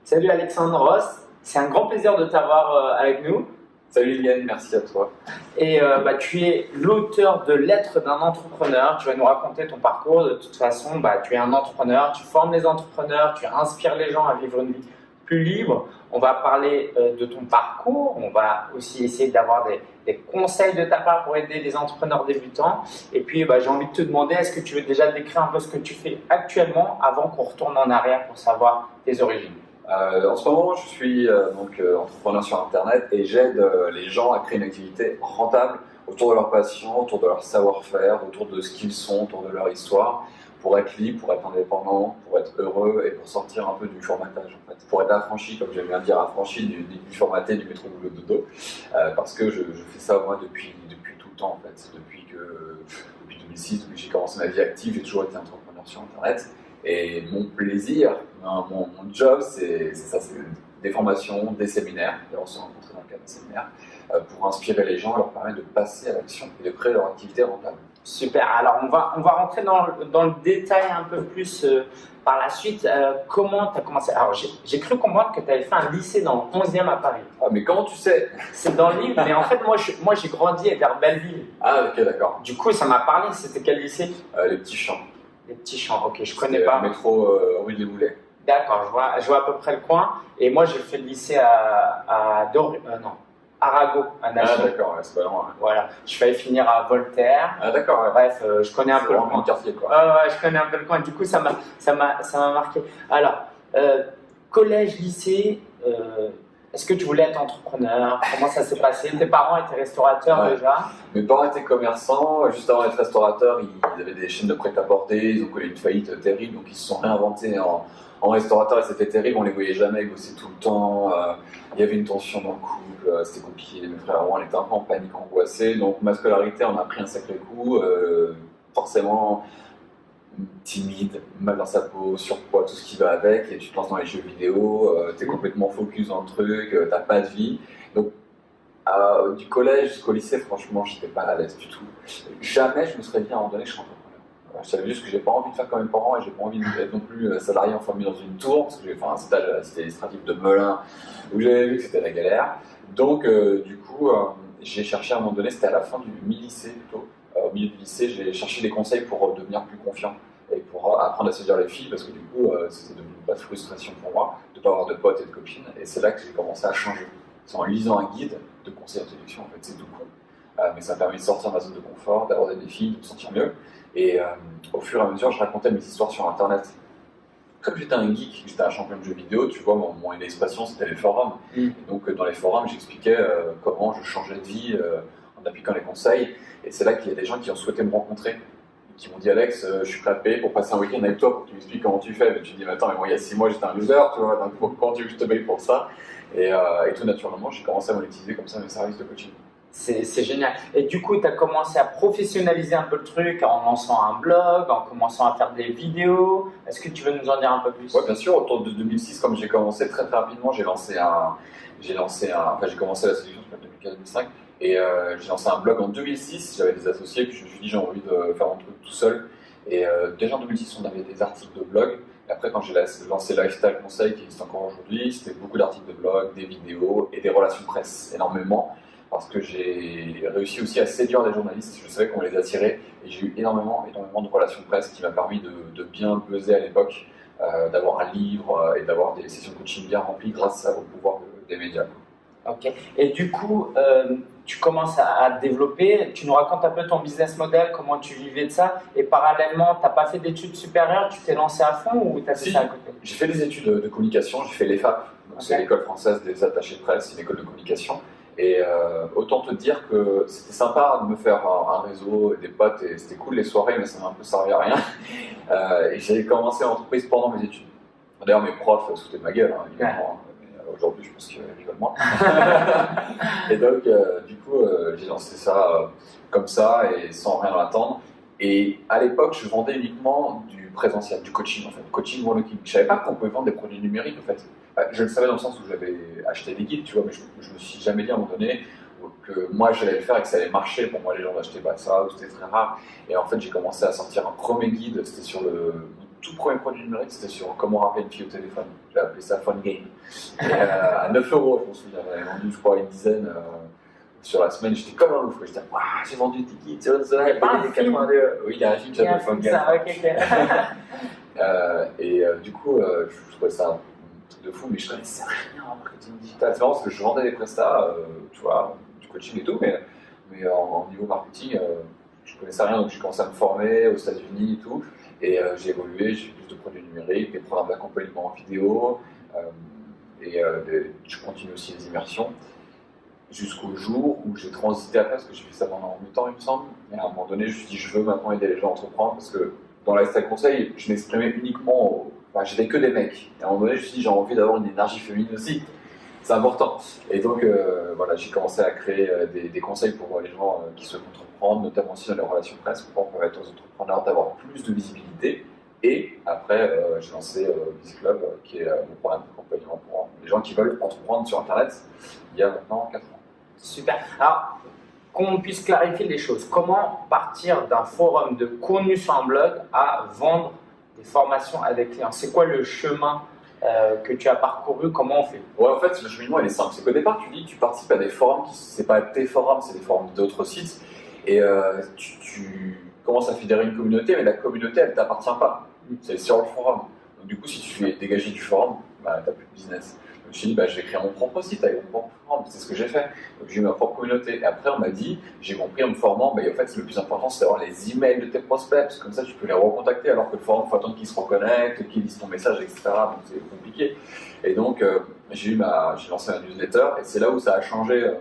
Salut Alexandre Ross, c'est un grand plaisir de t'avoir avec nous. Salut Liliane, merci à toi. Et tu es l'auteur de Lettres d'un entrepreneur. Tu vas nous raconter ton parcours. De toute façon, tu es un entrepreneur, tu formes les entrepreneurs, tu inspires les gens à vivre une vie plus libre. On va parler de ton parcours. On va aussi essayer d'avoir des conseils de ta part pour aider les entrepreneurs débutants. Et puis, j'ai envie de te demander, est-ce que tu veux déjà décrire un peu ce que tu fais actuellement avant qu'on retourne en arrière pour savoir tes origines? En ce moment, je suis entrepreneur sur Internet et j'aide les gens à créer une activité rentable autour de leur passion, autour de leur savoir-faire, autour de ce qu'ils sont, autour de leur histoire, pour être libre, pour être indépendant, pour être heureux et pour sortir un peu du formatage, en fait. Pour être affranchi, comme j'aime bien dire, affranchi du formaté, du métro boulot dodo, parce que je fais ça moi depuis tout le temps, en fait. Depuis 2006, depuis que j'ai commencé ma vie active, j'ai toujours été entrepreneur sur Internet. Et mon plaisir, mon job, c'est ça, c'est des formations, des séminaires, et on se rencontrer dans le cadre d'un séminaire, pour inspirer les gens et leur permettre de passer à l'action et de créer leur activité rentable. Super, alors on va rentrer dans le détail un peu plus par la suite. Comment tu as commencé? Alors j'ai cru comprendre que tu avais fait un lycée dans le 11e à Paris. Ah, mais comment tu sais? C'est dans le livre, mais en fait moi j'ai grandi vers Belleville. Ah ok, d'accord. Du coup ça m'a parlé, c'était quel lycée? Les Petits Champs. Les Petits Champs, ok, je connais pas. Métro rue des Boulets. D'accord, je vois à peu près le coin. Et moi, j'ai fait le lycée à Arago, à Nachy. Ah d'accord, ouais, c'est pas loin. Ouais. Voilà, je failli finir à Voltaire. Ah d'accord, ouais. Bref, je connais un peu le coin. Quartier, quoi. Ouais, je connais un peu le coin. Du coup, ça m'a marqué. Alors, collège, lycée, est-ce que tu voulais être entrepreneur? Comment ça s'est passé? Tes parents étaient restaurateurs déjà? Mes parents étaient commerçants. Juste avant d'être restaurateurs, ils avaient des chaînes de prêt-à-porter. Ils ont connu une faillite terrible, donc ils se sont réinventés en restaurateurs et c'était terrible. On les voyait jamais, ils bossaient tout le temps. Il y avait une tension dans le couple, c'était compliqué. Mes frères et moi, on était un peu en panique, angoissés. Donc ma scolarité, on a pris un sacré coup. Forcément timide, mal dans sa peau, surpoids, tout ce qui va avec, et tu te lances dans les jeux vidéo, tu es complètement focus dans le truc, t'as pas de vie. Donc, du collège jusqu'au lycée, franchement, j'étais pas à l'aise du tout. Jamais je me serais dit à un moment donné que je serais entrepreneur. Je savais juste que j'ai pas envie de faire comme mes parents et j'ai pas envie d'être non plus salarié enfermé dans une tour, parce que j'ai fait un stage à la cité administrative de Melun où j'avais vu que c'était la galère. Donc, j'ai cherché à un moment donné, c'était à la fin du mi-lycée plutôt. Au milieu du lycée, j'ai cherché des conseils pour devenir plus confiant et pour apprendre à séduire les filles parce que du coup, c'était devenu une vraie frustration pour moi de ne pas avoir de potes et de copines. Et c'est là que j'ai commencé à changer. C'est en lisant un guide de conseils en séduction, en fait, c'est tout con. Mais ça m'a permis de sortir de ma zone de confort, d'avoir des défis, de me sentir mieux. Et au fur et à mesure, je racontais mes histoires sur Internet. Comme j'étais un geek, j'étais un champion de jeux vidéo, tu vois, mon expression c'était les forums. Et donc dans les forums, j'expliquais comment je changeais de vie en appliquant les conseils. Et c'est là qu'il y a des gens qui ont souhaité me rencontrer, qui m'ont dit Alex, je suis prêt à te payer pour passer un week-end avec toi, pour que tu m'expliques comment tu fais. Mais tu dis, mais attends, mais moi il y a 6 mois j'étais un loser, tu vois, donc comment tu veux que je te paye pour ça? Et tout naturellement, j'ai commencé à monétiser comme ça mes services de coaching. C'est génial. Et du coup, tu as commencé à professionnaliser un peu le truc en lançant un blog, en commençant à faire des vidéos. Est-ce que tu veux nous en dire un peu plus? Oui, bien sûr. Autour de 2006, comme j'ai commencé très rapidement, j'ai commencé la séduction en 2004-2005 et j'ai lancé un blog en 2006. J'avais des associés, puis je me suis dit j'ai envie de faire mon truc tout seul. Et déjà en 2006, on avait des articles de blog. Et après, quand j'ai lancé Lifestyle Conseil, qui existe encore aujourd'hui, c'était beaucoup d'articles de blog, des vidéos et des relations presse, énormément. Parce que j'ai réussi aussi à séduire des journalistes, je savais qu'on les attirait et j'ai eu énormément de relations presse qui m'a permis de bien buzzer à l'époque, d'avoir un livre et d'avoir des sessions de coaching bien remplies grâce au pouvoir des médias. Ok, et du coup, tu commences à développer, tu nous racontes un peu ton business model, comment tu vivais de ça, et parallèlement, tu n'as pas fait d'études supérieures, tu t'es lancé à fond ou tu as fait ça à côté? J'ai fait des études de communication, j'ai fait l'EFAP, c'est l'école française des attachés de presse, c'est une école de communication. Et autant te dire que c'était sympa de me faire un réseau et des potes, et c'était cool les soirées, mais ça m'a un peu servi à rien. Et j'ai commencé l'entreprise pendant mes études. D'ailleurs, mes profs se foutaient de ma gueule, hein, évidemment. Mais aujourd'hui, je pense qu'ils rigolent moins. Et donc, j'ai lancé ça comme ça et sans rien attendre. Et à l'époque, je vendais uniquement du présentiel, du coaching en fait, coaching one-on-one. Je savais pas qu'on pouvait vendre des produits numériques en fait. Je le savais dans le sens où j'avais acheté des guides, tu vois, mais je me suis jamais dit à un moment donné que moi j'allais le faire et que ça allait marcher. Pour moi, les gens n'achetaient pas ça, ou c'était très rare. Et en fait, j'ai commencé à sortir un premier guide, c'était sur tout premier produit numérique, c'était sur comment rappeler une fille au téléphone. J'ai appelé ça Phone Game. Et, à 9 euros, je m'en souviens. J'avais vendu, je crois, une dizaine sur la semaine. J'étais comme un ouf. J'étais, waouh, j'ai vendu Tiki, c'est vrai, Il y a pas un film. Oui, il y a un film qui s'appelle Phone Game. Ça, ok. Du coup, je trouvais ça un truc de fou, mais je connaissais rien en marketing digital. C'est marrant parce que je vendais des prestats, tu vois, du coaching et tout, mais en niveau marketing, je connaissais rien, donc j'ai commencé à me former aux États-Unis et tout. Et j'ai évolué, j'ai fait plus de produits numériques, des programmes d'accompagnement en vidéo, je continue aussi les immersions, jusqu'au jour où j'ai transité après, parce que j'ai fait ça pendant 8 ans, il me semble. Et à un moment donné, je me suis dit, je veux maintenant aider les gens à entreprendre, parce que dans la lifestyle conseil, je m'exprimais uniquement, j'étais que des mecs. Et à un moment donné, je me suis dit, j'ai envie d'avoir une énergie féminine aussi. C'est important. Et donc, voilà, j'ai commencé à créer des conseils pour les gens qui souhaitent entreprendre, notamment aussi dans les relations presse, pour permettre aux entrepreneurs d'avoir plus de visibilité. Et après, j'ai lancé Biz Club, qui est mon programme d'accompagnement pour les gens qui veulent entreprendre sur Internet il y a maintenant 4 ans. Super. Alors, qu'on puisse clarifier les choses, comment partir d'un forum de contenu sur un blog à vendre des formations à des clients? C'est quoi le chemin que tu as parcouru? Comment on fait? Ouais, en fait, le cheminement il est simple. C'est qu'au départ, tu participes à des forums qui, c'est pas tes forums, c'est des forums d'autres sites. Et tu commences à fédérer une communauté, mais la communauté, elle ne t'appartient pas. C'est sur le forum. Donc, du coup, si tu fais dégager du forum, tu n'as plus de business. Donc, je me suis dit, je vais créer mon propre site avec mon propre forum. C'est ce que j'ai fait. Donc, j'ai eu ma propre communauté. Et après, on m'a dit, j'ai compris en me formant, en fait, le plus important, c'est d'avoir les emails de tes prospects. Parce que comme ça, tu peux les recontacter, alors que le forum, il faut attendre qu'ils se reconnectent, qu'ils lisent ton message, etc. Donc, c'est compliqué. Et donc, j'ai lancé un newsletter. Et c'est là où ça a changé.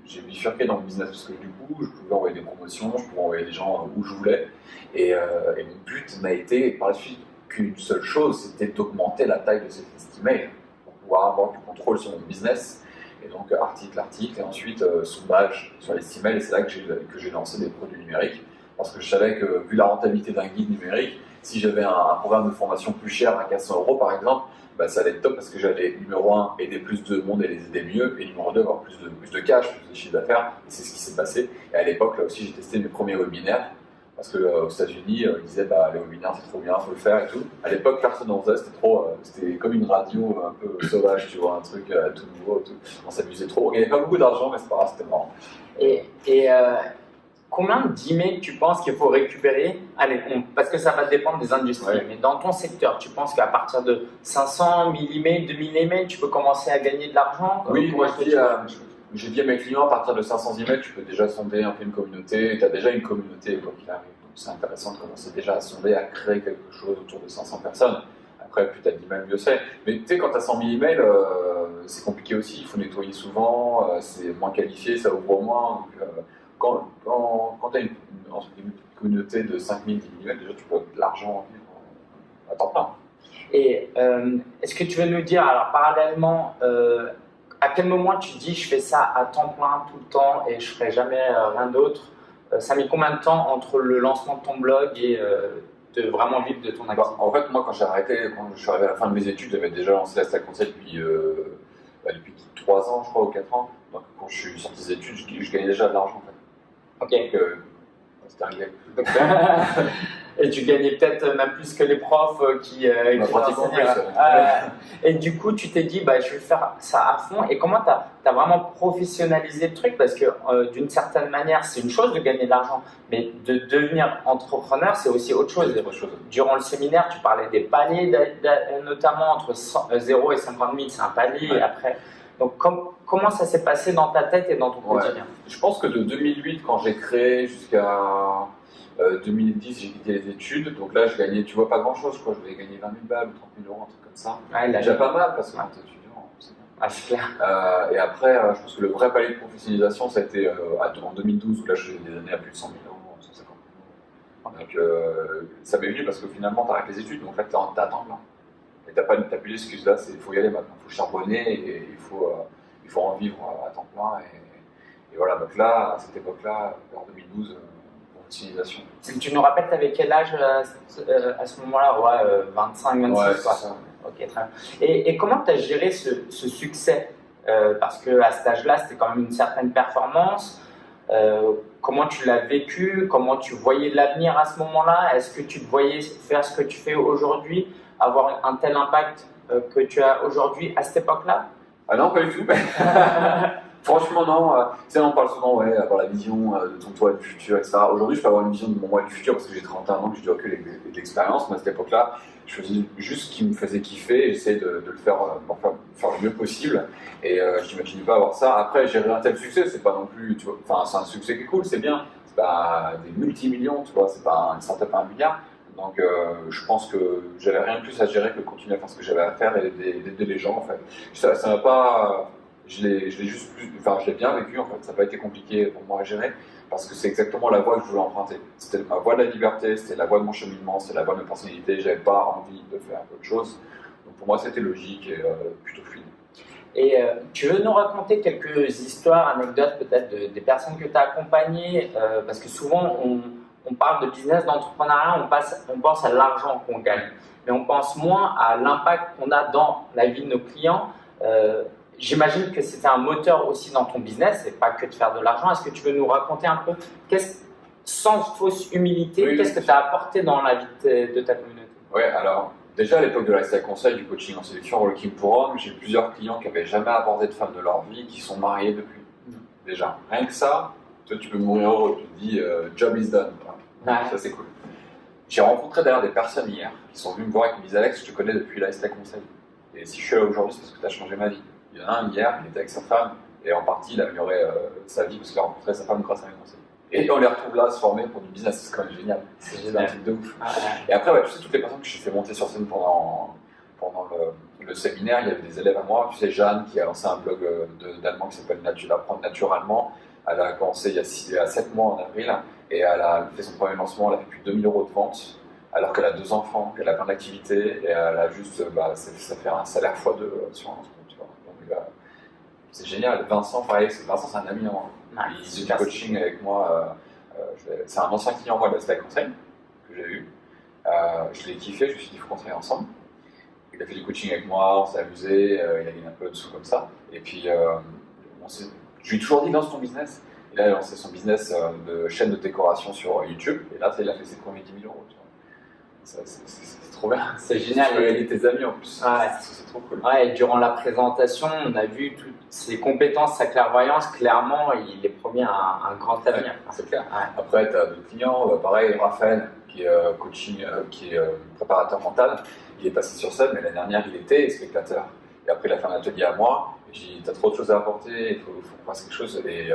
J'ai bifurqué dans le business parce que du coup, je pouvais envoyer des promotions, je pouvais envoyer des gens où je voulais. Et mon but n'a été par la suite qu'une seule chose, c'était d'augmenter la taille de cette liste email pour pouvoir avoir du contrôle sur mon business. Et donc, article, et ensuite sondage sur les email. Et c'est là que j'ai lancé des produits numériques parce que je savais que, vu la rentabilité d'un guide numérique, si j'avais un programme de formation plus cher à 400 € par exemple, ça allait être top parce que j'allais, numéro 1, aider plus de monde et les aider mieux, et numéro 2, avoir plus de cash, plus de chiffre d'affaires, et c'est ce qui s'est passé. Et à l'époque, là aussi, j'ai testé mes premiers webinaires, parce que aux États-Unis, ils disaient les webinaires c'est trop bien, il faut le faire et tout. À l'époque, personne n'en faisait, c'était comme une radio un peu sauvage, tu vois, un truc tout nouveau, tout. On s'amusait trop. On gagnait pas beaucoup d'argent, mais c'est pas grave, c'était marrant. Combien d'emails tu penses qu'il faut récupérer? Allez, parce que ça va dépendre des industries, ouais. Mais dans ton secteur, tu penses qu'à partir de 500, 1000 emails, 2000 emails, tu peux commencer à gagner de l'argent? Oui, moi j'ai dit à mes clients, à partir de 500 emails, tu peux déjà sonder un peu une communauté, tu as déjà une communauté quoi qu'il arrive. Donc c'est intéressant de commencer déjà à sonder, à créer quelque chose autour de 500 personnes. Après, plus tu as d'emails, mieux c'est. Mais tu sais, quand tu as 100 000 emails, c'est compliqué aussi, il faut nettoyer souvent, c'est moins qualifié, ça ouvre moins. Donc, quand tu as une communauté de 5 000, 10 000 emails, déjà tu peux avoir de l'argent à temps plein. Et est-ce que tu veux nous dire, alors parallèlement, à quel moment tu dis je fais ça à temps plein tout le temps et je ne ferai jamais rien d'autre? Ça a mis combien de temps entre le lancement de ton blog et de vraiment vivre de ton activité? En fait, moi, quand j'ai arrêté, quand je suis arrivé à la fin de mes études, j'avais déjà lancé Lifestyle Conseil depuis 3 ans, je crois, ou 4 ans. Donc, quand je suis sorti des études, je gagnais déjà de l'argent, en fait. Ok. Donc, c'était réglé. Et tu gagnais peut-être même plus que les profs qui pratiquement plus. Et du coup, tu t'es dit, je vais faire ça à fond. Et comment tu as vraiment professionnalisé le truc? Parce que d'une certaine manière, c'est une chose de gagner de l'argent, mais de devenir entrepreneur, c'est aussi autre chose. Durant le séminaire, tu parlais des paliers, notamment entre 0 et 50 000, c'est un palier. Ouais. Après. Donc, comment ça s'est passé dans ta tête et dans ton quotidien? Je pense que de 2008, quand j'ai créé, jusqu'à 2010, j'ai quitté les études. Donc là, je gagnais, tu vois, pas grand-chose. Je crois que je vais gagner 20 000 balles ou 30 000 €, un truc comme ça. Ouais, déjà pas mal, parce que quand t'es étudiant, c'est bien. Ah, c'est clair. Et après, je pense que le vrai palier de professionnalisation, ça a été en 2012, où là, je faisais des années à plus de 100 000 €, 150 000 €. Donc, ça m'est venu parce que finalement, tu arrêtes les études, donc là, tu es à temps plein. Et t'as plus d'excuses là, il faut y aller maintenant, il faut charbonner et il faut en vivre à temps plein. Et voilà, donc là, à cette époque-là, vers 2012, professionnalisation. Tu nous rappelles, tu avais quel âge à ce moment-là? Ouais, 25, 26, ouais, quoi. Ça. Ok, très bien. Et comment tu as géré ce succès? Parce qu'à cet âge-là, c'était quand même une certaine performance. Comment tu l'as vécu? Comment tu voyais l'avenir à ce moment-là? Est-ce que tu te voyais faire ce que tu fais aujourd'hui, avoir un tel impact que tu as aujourd'hui à cette époque-là? Ah non, pas du tout. Franchement, non. Tu sais, on parle souvent, ouais, avoir la vision de ton toi du futur, etc. Aujourd'hui, je peux avoir une vision de mon moi du futur parce que j'ai 31 ans, que j'ai du recul et de l'expérience. Mais à cette époque-là, je faisais juste ce qui me faisait kiffer et j'essayais de le faire, faire le mieux possible. Et je n'imaginais pas avoir ça. Après, j'ai un tel succès, c'est pas non plus, tu vois, enfin, c'est un succès qui est cool, c'est bien. C'est pas des multimillions, tu vois, c'est pas une startup à 1 milliard. Donc, je pense que j'avais rien de plus à gérer que de continuer à faire ce que j'avais à faire et d'aider les gens, en fait. Ça m'a pas. Je l'ai juste plus. Enfin, je l'ai bien vécu, en fait. Ça n'a pas été compliqué pour moi à gérer parce que c'est exactement la voie que je voulais emprunter. C'était ma voie de la liberté, c'était la voie de mon cheminement, c'était la voie de ma personnalité. J'avais pas envie de faire autre chose. Donc, pour moi, c'était logique et plutôt fluide. Et tu veux nous raconter quelques histoires, anecdotes peut-être des personnes que tu as accompagnées parce que souvent on parle de business, d'entrepreneuriat, on pense à l'argent qu'on gagne, mais on pense moins à l'impact qu'on a dans la vie de nos clients. J'imagine que c'était un moteur aussi dans ton business, c'est pas que de faire de l'argent. Est-ce que tu veux nous raconter un peu, sans fausse humilité, Oui, qu'est-ce que tu as apporté dans la vie de ta communauté? Ouais, alors déjà à l'époque de lifestyle conseil, du coaching en sélection, Walking pour Hommes, j'ai plusieurs clients qui n'avaient jamais abordé de femme de leur vie, qui sont mariés depuis. Déjà, rien que ça, toi tu peux mourir heureux, tu te dis job is done. Ouais. Ça c'est cool. J'ai rencontré d'ailleurs des personnes hier qui sont venues me voir et qui me disent Alex, je te connais depuis lifestyle conseil. Et si je suis là aujourd'hui, c'est parce que tu as changé ma vie. Il y en a un hier, il était avec sa femme, et en partie il a amélioré sa vie parce qu'il a rencontré sa femme grâce à mes conseils. Et on les retrouve là à se former pour du business, c'est quand même génial. C'est un truc de ouf. Et après, ouais, tu sais, toutes les personnes que j'ai fait monter sur scène pendant le séminaire, il y avait des élèves à moi. Tu sais, Jeanne qui a lancé un blog d'allemand qui s'appelle Apprendre naturellement. Elle a commencé il y a 7 mois en avril et elle a fait son premier lancement. Elle a fait plus de 2000 € de vente alors qu'elle a 2 enfants, qu'elle a plein d'activités et elle a juste, ça fait un salaire x2 sur un compte. Tu vois. Donc, c'est génial. Vincent, pareil, Vincent c'est un ami à moi. Il faisait du coaching avec moi. C'est un ancien client moi de Lifestyle Conseil que j'ai eu. Je l'ai kiffé, je me suis dit il faut qu'on travaille ensemble. Il a fait du coaching avec moi, on s'est amusé, il a gagné un peu de sous comme ça. Et puis, je lui ai toujours dit lance ton business. Et là, il a lancé son business de chaîne de décoration sur YouTube. Et là, il a fait ses premiers 10 000 €. Tu vois. C'est trop bien. C'est génial. Tu peux aider tes amis en plus. Ouais. C'est trop cool. Ouais, et durant la présentation, on a vu toutes ses compétences, sa clairvoyance. Clairement, il est promis un grand avenir. Ouais, c'est clair. Ouais. Après, tu as d'autres clients. Pareil, Raphaël, qui est coaching, qui est préparateur mental. Il est passé sur scène, mais l'année dernière, il était spectateur. Et après, il a fait un atelier à moi. J'ai dit, t'as trop de choses à apporter, il faut qu'on fasse quelque chose. Et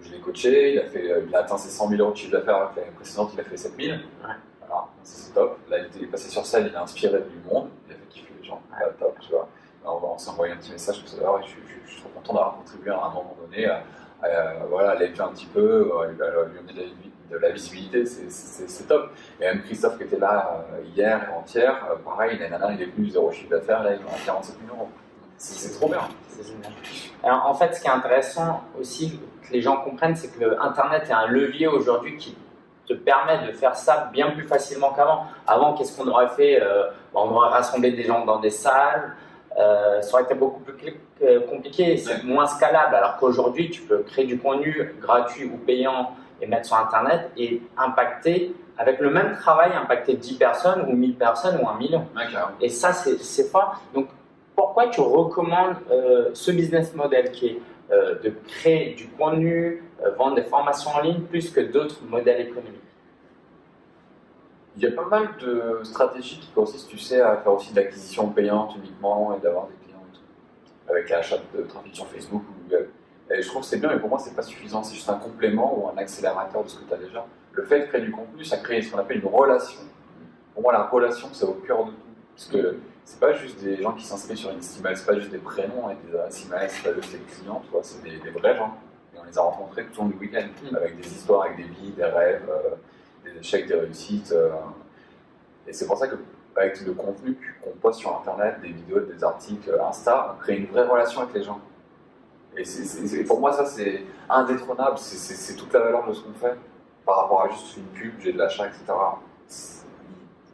je l'ai coaché, il a atteint ses 100 000 € de chiffre d'affaires avec l'année précédente, il a fait 7 000. Ouais. Voilà, c'est top. Là, il est passé sur scène, il a inspiré du monde, il a fait kiffer les gens. Ouais. Top, tu vois. On s'est envoyé un petit message tout à l'heure et je suis trop content d'avoir contribué à un moment donné à l'élever un petit peu, lui donner de la visibilité, c'est top. Et même Christophe qui était là hier et avant-hier, pareil, l'année dernière, il est venu 0 chiffre d'affaires, là, il est à 47 000 €. C'est trop bien. C'est génial. Alors, en fait, ce qui est intéressant aussi que les gens comprennent, c'est que Internet est un levier aujourd'hui qui te permet de faire ça bien plus facilement qu'avant. Avant, qu'est-ce qu'on aurait fait? On aurait rassemblé des gens dans des salles. Ça aurait été beaucoup plus compliqué, c'est moins scalable. Alors qu'aujourd'hui, tu peux créer du contenu gratuit ou payant et mettre sur Internet et impacter, avec le même travail, impacter 10 personnes ou 1000 personnes ou 1 million. Okay. Et ça, c'est fort. Donc, pourquoi tu recommandes ce business model qui est de créer du contenu, vendre des formations en ligne, plus que d'autres modèles économiques? Il y a pas mal de stratégies qui consistent, tu sais, à faire aussi de l'acquisition payante uniquement et d'avoir des clients et tout, avec l'achat de trafic sur Facebook ou Google. Et je trouve que c'est bien, mais pour moi, c'est pas suffisant. C'est juste un complément ou un accélérateur de ce que tu as déjà. Le fait de créer du contenu, ça crée ce qu'on appelle une relation. Pour moi, la relation, c'est au cœur de tout. Parce que c'est pas juste des gens qui s'inscrivent sur une liste email, c'est pas juste des prénoms et des adresses email, c'est pas juste des clients, tu vois, c'est des vrais gens. Et on les a rencontrés tout au long du week-end, avec des histoires, avec des vies, des rêves, des échecs, des réussites. Et c'est pour ça qu'avec le contenu qu'on poste sur Internet, des vidéos, des articles, Insta, on crée une vraie relation avec les gens. Et pour moi, ça, c'est indétrônable, c'est toute la valeur de ce qu'on fait par rapport à juste une pub, j'ai de l'achat, etc.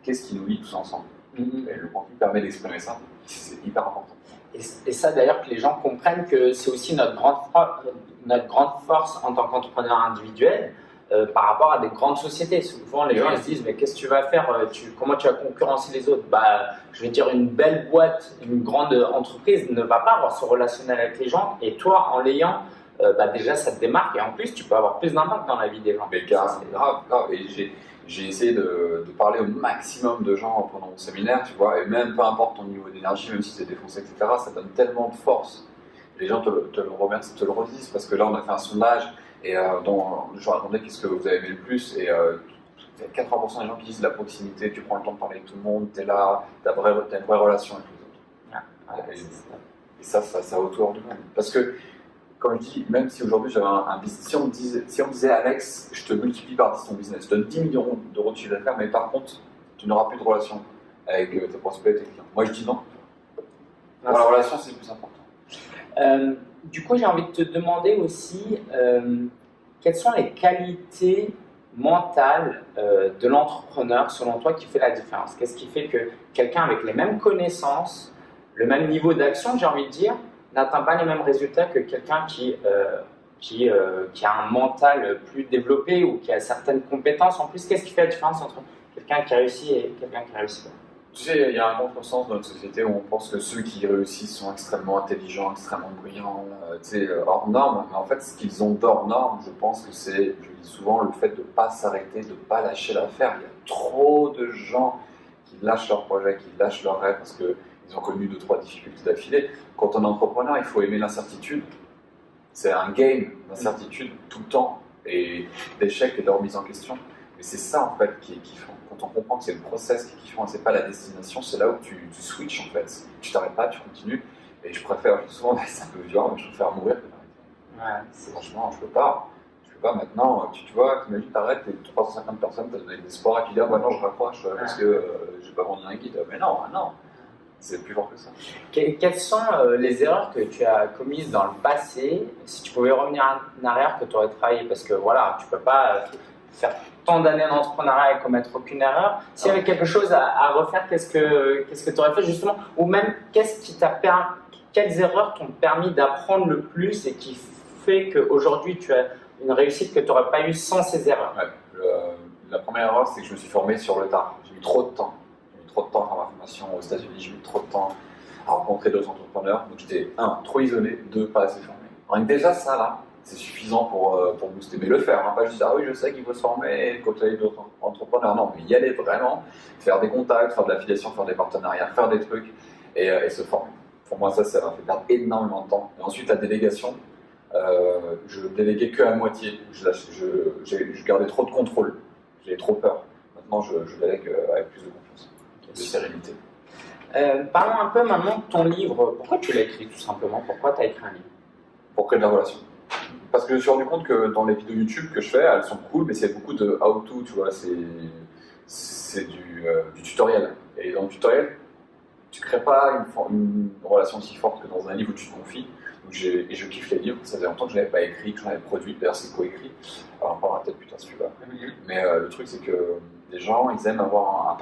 Qu'est-ce qui nous lie tous ensemble? Et le contenu permet d'exprimer ça, c'est hyper important. Et ça d'ailleurs que les gens comprennent que c'est aussi notre grande force en tant qu'entrepreneur individuel par rapport à des grandes sociétés. Souvent les gens ils se disent mais qu'est-ce que tu vas faire, comment tu vas concurrencer les autres? Je vais dire une belle boîte, une grande entreprise ne va pas avoir ce relationnel avec les gens et toi en l'ayant, déjà ça te démarque et en plus tu peux avoir plus d'impact dans la vie des gens. Mais grave. Et j'ai essayé de parler au maximum de gens pendant mon séminaire, tu vois, et même peu importe ton niveau d'énergie, même si c'est défoncé, etc., ça donne tellement de force. Les gens te le remercient, te le redisent, parce que là, on a fait un sondage, et je leur ai demandé qu'est-ce que vous avez aimé le plus, et il y a 80% des gens qui disent la proximité, tu prends le temps de parler avec tout le monde, tu es là, tu as une vraie relation avec les autres. Et ça autour du monde. Parce que, comme je dis, même si aujourd'hui j'avais un business, si on me disait Alex, je te multiplie par 10 ton business, je te donne 10 millions d'euros de chiffre d'affaires, mais par contre, tu n'auras plus de relation avec tes prospects et tes clients. Moi je dis non. La relation c'est le plus important. Du coup, j'ai envie de te demander aussi quelles sont les qualités mentales de l'entrepreneur selon toi qui fait la différence? Qu'est-ce qui fait que quelqu'un avec les mêmes connaissances, le même niveau d'action, j'ai envie de dire, n'atteint pas les mêmes résultats que quelqu'un qui a un mental plus développé ou qui a certaines compétences en plus? Qu'est-ce qui fait la différence entre quelqu'un qui réussit et quelqu'un qui ne réussit pas? Tu sais, il y a un contresens dans notre société où on pense que ceux qui réussissent sont extrêmement intelligents, extrêmement brillants, hors normes. Mais en fait, ce qu'ils ont d'hors normes, je pense que c'est, je dis souvent, le fait de ne pas s'arrêter, de ne pas lâcher l'affaire. Il y a trop de gens qui lâchent leur projet, qui lâchent leur rêve parce qu'ils ont connu 2-3 difficultés d'affilée. Quand on est entrepreneur, il faut aimer l'incertitude. C'est un game d'incertitude tout le temps, et d'échecs et de remise en question. Mais c'est ça en fait qui est kiffant. Quand on comprend que c'est le process qui est kiffant, c'est pas la destination, c'est là où tu switches en fait. Tu t'arrêtes pas, tu continues. Et je préfère, souvent c'est un peu violent, mais je préfère mourir que d'arrêter. Ouais, franchement, je peux pas. Maintenant, tu vois, t'imagines, t'arrêtes, t'es 350 personnes, t'as donné de l'espoir, et tu dis, ah bah non, je raccroche parce que j'ai pas vendu un guide. Mais non, c'est plus fort que ça. Quelles sont les erreurs que tu as commises dans le passé, si tu pouvais revenir en arrière, que tu aurais travaillé? Parce que voilà, tu peux pas faire tant d'années d'entrepreneuriat et commettre aucune erreur. S'il y avait quelque chose à refaire, qu'est-ce que tu aurais fait justement? Ou même, quelles erreurs t'ont permis d'apprendre le plus et qui fait qu'aujourd'hui tu as une réussite que tu n'aurais pas eu sans ces erreurs? La première erreur, c'est que je me suis formé sur le tard. J'ai mis trop de temps. Trop de temps à faire ma formation aux États-Unis, j'ai mis trop de temps à rencontrer d'autres entrepreneurs. Donc j'étais, 1, trop isolé, 2, pas assez formé. Donc déjà ça là, c'est suffisant pour booster. Mais le faire, pas juste dire, ah oui, je sais qu'il faut se former, côtoyer d'autres entrepreneurs. Non, mais y aller vraiment, faire des contacts, faire de l'affiliation, faire des partenariats, faire des trucs et se former. Pour moi, ça m'a fait perdre énormément de temps. Et ensuite, la délégation, je déléguais que à moitié. Je gardais trop de contrôle. J'avais trop peur. Maintenant, je délègue avec plus de confiance. De sérénité. Parlons un peu maintenant de ton livre. Pourquoi tu l'as écrit tout simplement? Pourquoi tu as écrit un livre? Pour créer de la relation. Parce que je me suis rendu compte que dans les vidéos YouTube que je fais, elles sont cool, mais c'est beaucoup de how-to, tu vois, c'est du tutoriel. Et dans le tutoriel, tu ne crées pas une relation aussi forte que dans un livre où tu te confies. Et je kiffe les livres, ça faisait longtemps que je n'avais pas écrit, que j'en avais produit, d'ailleurs c'est coécrit. Alors on parlera peut-être plus tard si tu veux après. Mais le truc c'est que les gens, ils aiment avoir un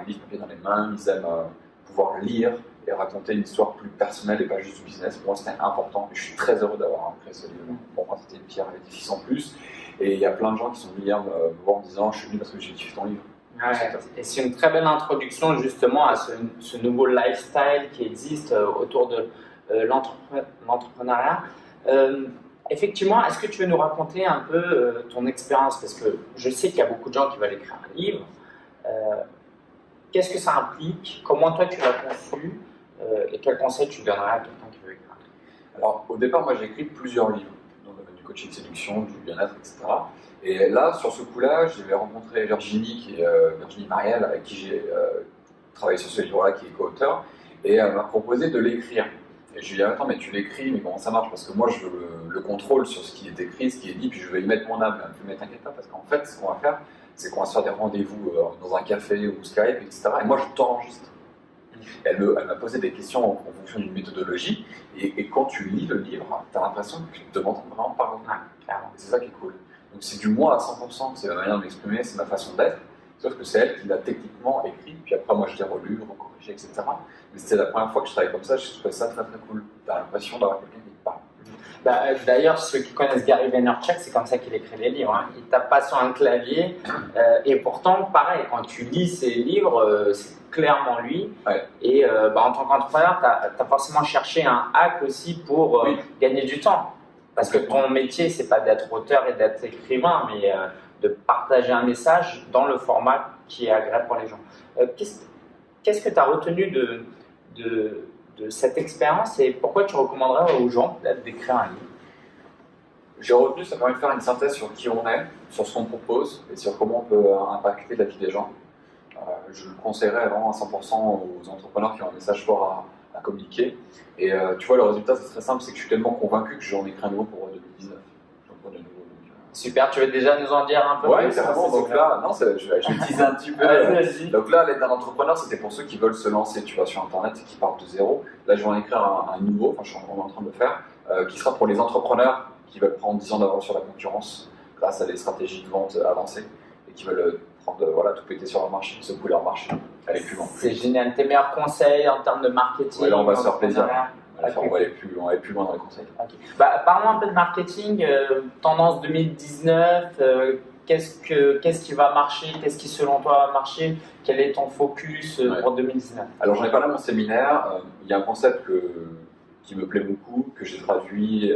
livre papier dans les mains, ils aiment pouvoir lire et raconter une histoire plus personnelle et pas juste du business. Pour moi c'était important et je suis très heureux d'avoir créé ce livre. Pour moi c'était une pierre à l'édifice en plus. Et il y a plein de gens qui sont venus me voir en me disant, je suis venu parce que j'ai kiffé ton livre. Ouais, et c'est une très belle introduction justement à ce nouveau lifestyle qui existe autour de l'entrepreneuriat. Effectivement, est-ce que tu veux nous raconter un peu ton expérience? Parce que je sais qu'il y a beaucoup de gens qui veulent écrire un livre. Qu'est-ce que ça implique? Comment toi tu l'as conçu? Et quels conseils tu donnerais à quelqu'un qui veut écrire un livre? Alors, au départ, moi j'ai écrit plusieurs livres dans le domaine du coaching séduction, du bien-être, etc. Et là, sur ce coup-là, j'avais rencontré Virginie Marielle, avec qui j'ai travaillé sur ce livre-là, qui est co-auteur, et elle m'a proposé de l'écrire. Et je lui ai dit, attends, mais tu l'écris, mais comment ça marche? Parce que moi, je veux le contrôle sur ce qui est écrit, ce qui est dit, puis je veux y mettre mon âme. Elle me dit, mais t'inquiète pas, parce qu'en fait, ce qu'on va faire, c'est qu'on va se faire des rendez-vous dans un café ou Skype, etc. Et moi, je t'enregistre. Elle m'a posé des questions en fonction d'une méthodologie, et quand tu lis le livre, tu as l'impression que tu te m'entends vraiment parler. C'est ça qui est cool. Donc c'est du moi à 100%, c'est ma manière de m'exprimer, c'est ma façon d'être. Sauf que c'est elle qui l'a techniquement écrit, puis après moi je l'ai relu, recorrigé, etc. Mais c'était la première fois que je travaillais comme ça, je trouvais ça très très cool. T'as l'impression d'avoir quelqu'un qui te parle. D'ailleurs, ceux qui connaissent Gary Vaynerchuk, c'est comme ça qu'il écrit les livres. Hein. Il tape pas sur un clavier. Et pourtant, pareil, quand tu lis ses livres, c'est clairement lui. Ouais. Et en tant qu'entrepreneur, tu as forcément cherché un hack aussi pour gagner du temps. Parce que ton métier, c'est pas d'être auteur et d'être écrivain, mais de partager un message dans le format qui est agréable pour les gens. Qu'est-ce que tu as retenu de cette expérience et pourquoi tu recommanderais aux gens d'écrire un livre? J'ai retenu, ça permet de faire une synthèse sur qui on est, sur ce qu'on propose et sur comment on peut impacter la vie des gens. Je le conseillerais vraiment à 100% aux entrepreneurs qui ont un message fort à communiquer. Et tu vois, le résultat, c'est très simple, c'est que je suis tellement convaincu que j'en écris un nouveau pour 2019. J'en ai de nouveau. Super, tu veux déjà nous en dire un peu plus? Oui, carrément. Donc là, je vais teaser un petit peu. Donc là, l'aide d'un entrepreneur, c'était pour ceux qui veulent se lancer, tu vois, sur Internet et qui partent de zéro. Là, je vais en écrire un nouveau, je suis en train de le faire, qui sera pour les entrepreneurs qui veulent prendre 10 ans d'avance sur la concurrence grâce à des stratégies de vente avancées et qui veulent prendre, tout péter sur leur marché, secouer leur marché, aller plus loin. C'est génial. Tes meilleurs conseils en termes de marketing? Ouais, là, on va se faire plaisir. On va aller plus loin dans les conseils. Okay. Parlons un peu de marketing, tendance 2019, qu'est-ce qui va marcher, qu'est-ce qui selon toi va marcher, quel est ton focus pour 2019? Alors j'en ai parlé à mon séminaire, il y a un concept qui me plaît beaucoup, que j'ai traduit,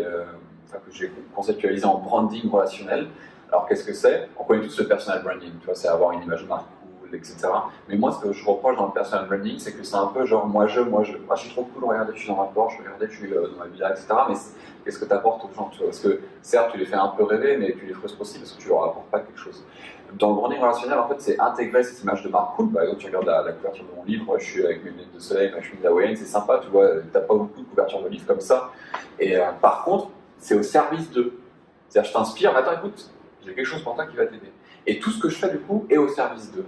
que j'ai conceptualisé en branding relationnel. Alors qu'est-ce que c'est? On connaît tous le personal branding, tu vois, c'est avoir une image de marque cool, etc. Mais moi, ce que je reproche dans le personal branding, c'est que c'est un peu genre moi je suis trop cool, regardez, je suis dans ma Porsche, regardez, je suis dans ma villa, etc. Mais qu'est-ce que tu apportes aux gens, tu vois? Parce que certes, tu les fais un peu rêver, mais tu les frustres aussi parce que tu leur apportes pas quelque chose. Dans le branding relationnel, en fait, c'est intégrer cette image de marque cool. Par exemple, tu regardes la couverture de mon livre, je suis avec mes lunettes de soleil, ma chemise hawaïenne, c'est sympa, tu vois, t'as pas beaucoup de couvertures de livres comme ça. Et par contre, c'est au service d'eux. C'est-à-dire, je t'inspire, attends, écoute, j'ai quelque chose pour toi qui va t'aider. Et tout ce que je fais, du coup, est au service d'eux.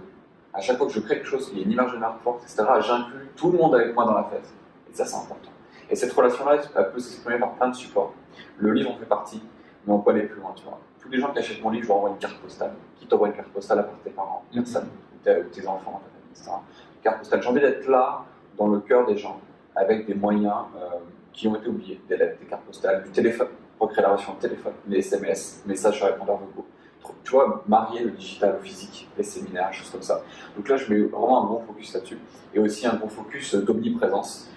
À chaque fois que je crée quelque chose, il y a une image de marque forte, etc., j'inclus tout le monde avec moi dans la fête. Et ça, c'est important. Et cette relation-là, elle peut s'exprimer par plein de supports. Le livre en fait partie, mais on peut aller plus loin, tu vois. Tous les gens qui achètent mon livre, je leur envoie une carte postale. Qui t'envoie une carte postale à part tes parents, personne, ou tes enfants, ta famille, etc. Une carte postale. J'ai envie d'être là, dans le cœur des gens, avec des moyens qui ont été oubliés. Des lettres, des cartes postales, du téléphone, recréer la relation de téléphone, les SMS, messages sur répondeurs vocaux. Tu vois, marier le digital au physique, les séminaires, choses comme ça. Donc là, je mets vraiment un gros focus là-dessus. Et aussi un gros focus d'omniprésence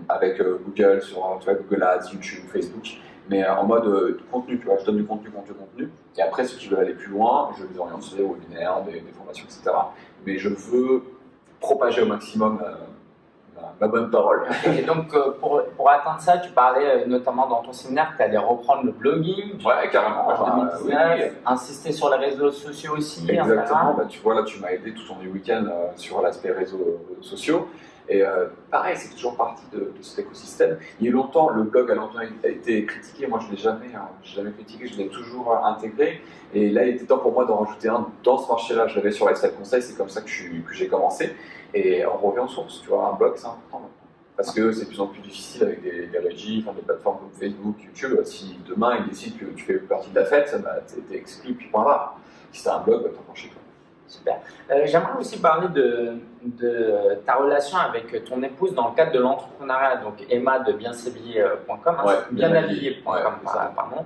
avec Google, sur Google Ads, YouTube, Facebook, mais en mode contenu, tu vois, je donne du contenu. Et après, ceux qui veulent aller plus loin, je les oriente sur des webinaires, des formations, etc. Mais je veux propager au maximum ma bonne parole. Et donc, pour atteindre ça, tu parlais notamment dans ton séminaire que tu allais reprendre le blogging. Ouais, carrément. En 2019, insister sur les réseaux sociaux aussi. Exactement. Tu vois, là, tu m'as aidé tout au long du week-end sur l'aspect réseaux sociaux. Et pareil, c'est toujours partie de cet écosystème. Il y a longtemps, le blog a longtemps été critiqué. Moi, je ne l'ai jamais critiqué, je l'ai toujours intégré. Et là, il était temps pour moi d'en rajouter un dans ce marché-là. Je l'avais sur Lifestyle Conseil, c'est comme ça que j'ai commencé. Et on revient aux sources, tu vois, un blog, c'est important maintenant. Parce que c'est de plus en plus difficile avec des régies, des plateformes comme Facebook, YouTube. Si demain, ils décident que tu fais partie de la fête, t'es exclu, puis point barre. Si t'as un blog, t'en chez toi. Super. J'aimerais aussi parler de ta relation avec ton épouse dans le cadre de l'entrepreneuriat, donc Emma de biensévillé.com, bienhabillé.com, pardon.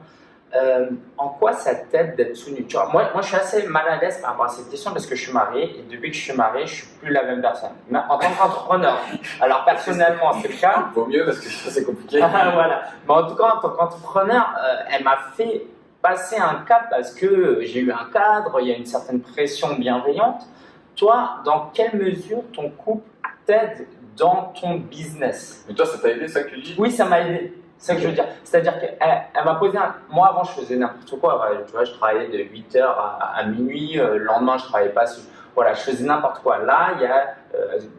En quoi ça t'aide d'être sous nu? Moi, je suis assez mal à l'aise par rapport à cette question parce que je suis marié et depuis que je suis marié, je suis plus la même personne. Mais en tant qu'entrepreneur, alors personnellement, c'est le cas. Vaut mieux parce que c'est compliqué. Voilà. Mais en tout cas, en tant qu'entrepreneur, elle m'a fait passer un cap parce que j'ai eu un cadre, il y a une certaine pression bienveillante. Toi, dans quelle mesure ton couple t'aide dans ton business? Mais toi, ça t'a aidé, ça que tu dis? Oui, ça m'a aidé. C'est ça que je veux dire. C'est-à-dire qu'elle m'a posé un... Moi, avant, je faisais n'importe quoi. Tu vois, je travaillais de 8h à minuit. Le lendemain, je ne travaillais pas. Voilà, je faisais n'importe quoi. Là, il y a,